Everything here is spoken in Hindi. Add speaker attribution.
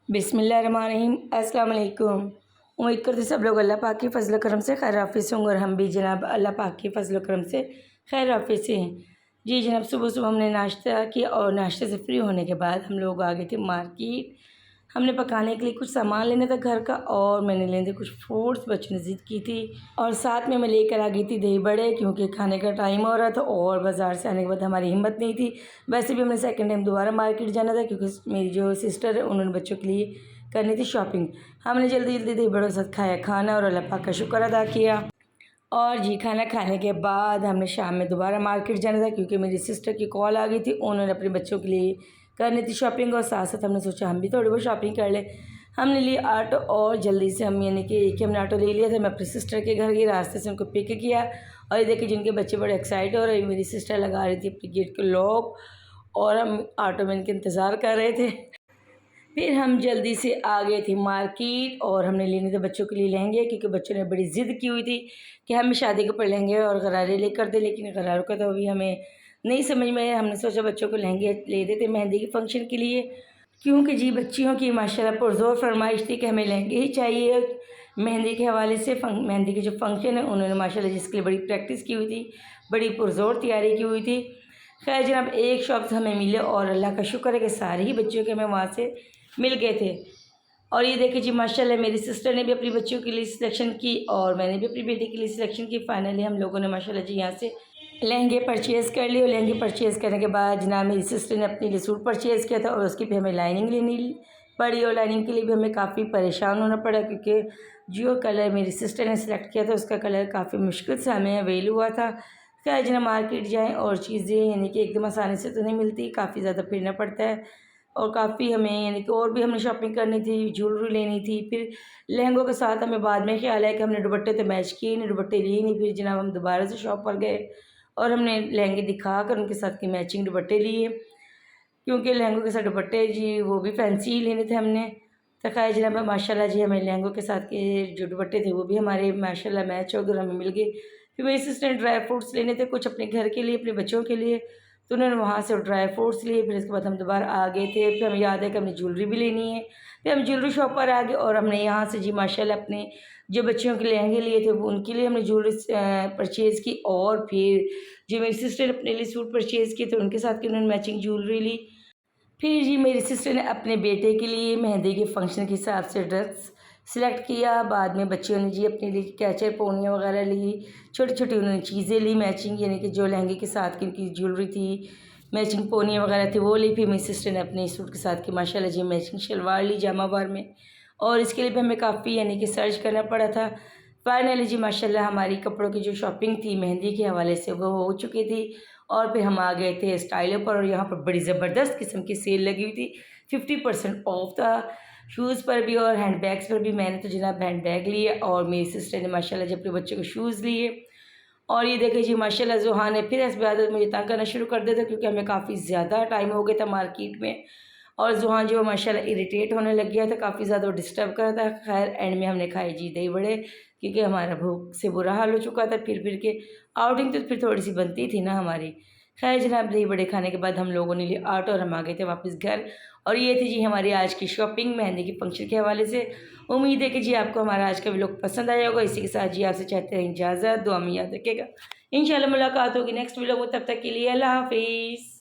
Speaker 1: बिस्मिल्लाहिर्रहमानिर्रहीम। अस्सलाम वालेकुम। उम्मीद करते सब लोग अल्लाह पाक की फ़ज़ल करम से खैर आफ़ियत से होंगे और हम भी जनाब अल्लाह पाक की फ़ज़ल करम से खैर आफ़ियत से हैं। जी जनाब, सुबह सुबह हमने नाश्ता किया और नाश्ते से फ्री होने के बाद हम लोग आ गए थे मार्केट। हमने पकाने के लिए कुछ सामान लेना था घर का और मैंने लेने थे कुछ फ्रूट्स, बच्चों ने ज़िद की थी और साथ में मैं लेकर आ गई थी दही बड़े क्योंकि खाने का टाइम हो रहा था और बाज़ार से आने के बाद हमारी हिम्मत नहीं थी। वैसे भी हमने सेकंड टाइम दोबारा मार्केट जाना था क्योंकि मेरी जो सिस्टर है उन्होंने बच्चों के लिए करनी थी शॉपिंग। हमने जल्दी जल्दी दही बड़ों के साथ खाया खाना और अल्लाह पाक का शुक्र अदा किया। और जी खाना खाने के बाद हमने शाम में दोबारा मार्केट जाना था क्योंकि मेरी सिस्टर की कॉल आ गई थी, उन्होंने अपने बच्चों के लिए करनी थी शॉपिंग और साथ साथ हमने सोचा हम भी थोड़ी बहुत शॉपिंग कर लें। हमने लिया ऑटो और जल्दी से हम यानी कि एक ही हमने ऑटो ले लिया था। मैं अपनी सिस्टर के घर गई, रास्ते से उनको पिक किया और ये देखिए जिनके बच्चे बड़े एक्साइटेड हो रहे, मेरी सिस्टर लगा रही थी अपनी गेट के लॉक और हम ऑटो में इनके इंतज़ार कर रहे थे। फिर हम जल्दी से आ गए थे मार्केट और हमने लेने थे बच्चों के लिए लहंगे क्योंकि बच्चों ने बड़ी ज़िद की हुई थी कि हमें शादी के ऊपर लहंगे और गरारे लेकर दे, लेकिन गरारों का तो अभी हमें नहीं समझ में आया। हमने सोचा बच्चों को लहंगे ले देते मेहंदी के फंक्शन के लिए क्योंकि जी बच्चियों की माशाल्लाह पुरज़ोर फरमाइश थी कि हमें लहंगे ही चाहिए। मेहंदी के हवाले से मेहंदी के जो फंक्शन है उन्होंने माशाल्लाह जिसके लिए बड़ी प्रैक्टिस की हुई थी, बड़ी पुरज़ोर तैयारी की हुई थी। खैर जनाब एक शॉप से हमें मिले और अल्लाह का शुक्र है कि सारे ही बच्चों के हमें वहाँ से मिल गए थे। और ये देखिए जी माशाल्लाह मेरी सिस्टर ने भी अपनी बच्चियों के लिए सिलेक्शन की और मैंने भी अपनी बेटी के लिए सिलेक्शन की। फाइनली हम लोगों ने माशाल्लाह जी यहाँ से लहंगे परचेज़ कर लिए और लहंगे परचेज़ करने के बाद जनाब मेरी सिस्टर ने अपने लिए सूट परचेज़ किया था और उसकी भी हमें लाइनिंग लेनी पड़ी और लाइनिंग के लिए भी हमें काफ़ी परेशान होना पड़ा क्योंकि जो कलर मेरी सिस्टर ने सिलेक्ट किया था उसका कलर काफ़ी मुश्किल से हमें अवेल हुआ था। क्या जना मार्केट जाएँ और चीज़ें यानी कि एकदम आसानी से तो नहीं मिलती, काफ़ी ज़्यादा फिरना पड़ता है और काफ़ी हमें यानी कि और भी हमने शॉपिंग करनी थी, ज्वेलरी लेनी थी। फिर लहंगों के साथ हमें बाद में ख्याल आया कि हमने दुपट्टे तो मैच किए नहीं, दुपट्टे लिए नहीं। फिर जनाब हम दोबारा से शॉप पर गए और हमने लहंगे दिखा कर उनके साथ के मैचिंग दुपट्टे लिए क्योंकि लहंगों के साथ दुपट्टे जी वो भी फैंसी ही लेने थे हमने। तो खैर जनाब माशाल्लाह जी हमें लहंगों के साथ के जो दुपट्टे थे वो भी हमारे माशाल्लाह मैच हो गए, हमें मिल गए। फिर मेरी सिस्टर ने ड्राई फ्रूट्स लेने थे कुछ अपने घर के लिए, अपने बच्चों के लिए, तो उन्होंने वहाँ से ड्राई फ्रूट्स लिए। फिर उसके बाद हम दोबारा आ गए थे। फिर हमें याद है कि हमने ज्वेलरी भी लेनी है। फिर हम ज्वेलरी शॉप पर आ गए और हमने यहाँ से जी माशाल्लाह अपने जो बच्चियों के लहंगे लिए थे वो उनके लिए हमने ज्वेलरी परचेज़ की और फिर जो मेरी सिस्टर ने अपने लिए सूट परचेज़ किए थे उनके साथ की उन्होंने मैचिंग ज्वेलरी ली। फिर जी मेरी सिस्टर ने अपने बेटे के लिए मेहंदी के फंक्शन के हिसाब से ड्रेस सिलेक्ट किया। बाद में बच्चियों ने जी अपने लिए कैचर पोनियाँ वगैरह ली, छोटी छोटी उन्होंने चीज़ें ली मैचिंग, यानी कि जो लहंगे के साथ की उनकी ज्वेलरी थी, मैचिंग पोनियाँ वगैरह थी वो ली। फिर मेरी सिस्टर ने अपने सूट के साथ की माशाल्लाह जी मैचिंग शलवार ली जामावार में और इसके लिए भी हमें काफ़ी यानी कि सर्च करना पड़ा था। फाइनली जी माशाल्लाह हमारी कपड़ों की जो शॉपिंग थी मेहंदी के हवाले से वो हो चुकी थी और फिर हम आ गए थे स्टाइलों पर और यहाँ पर बड़ी ज़बरदस्त किस्म की सेल लगी हुई थी। 50% ऑफ था शूज़ पर भी और हैंड बैग्स पर भी। मैंने तो जनाब हैंड बैग लिए और मेरी सिस्टर ने माशाल्लाह जब अपने बच्चों को शूज़ लिए। और ये देखिए जी माशाल्लाह ज़ुहान ने फिर इस बात मुझे तंग करना शुरू कर दिया था क्योंकि हमें काफ़ी ज़्यादा टाइम हो गया था मार्केट में और ज़ुहान जो माशाल्लाह इरिटेट होने लग गया था, काफ़ी ज़्यादा वो डिस्टर्ब कर रहा था। खैर एंड में हमने खाए जी दही बड़े क्योंकि हमारा भूख से बुरा हाल हो चुका था। फिर के आउटिंग तो फिर थोड़ी सी बनती थी ना हमारी। खैर जनाब दही बड़े खाने के बाद हम लोगों ने लिए ऑटो और हम आ गए थे वापस घर। और ये थी जी हमारी आज की शॉपिंग मेहंदी के फंक्शन के हवाले से। उम्मीद है कि जी आपको हमारा आज का व्लॉग पसंद आया होगा। इसी के साथ जी आपसे चाहते हैं इजाज़त, दुआ में याद रखिएगा। इंशाल्लाह मुलाकात होगी नेक्स्ट व्लॉग में, तब तक के लिए अल्लाह हाफिज़।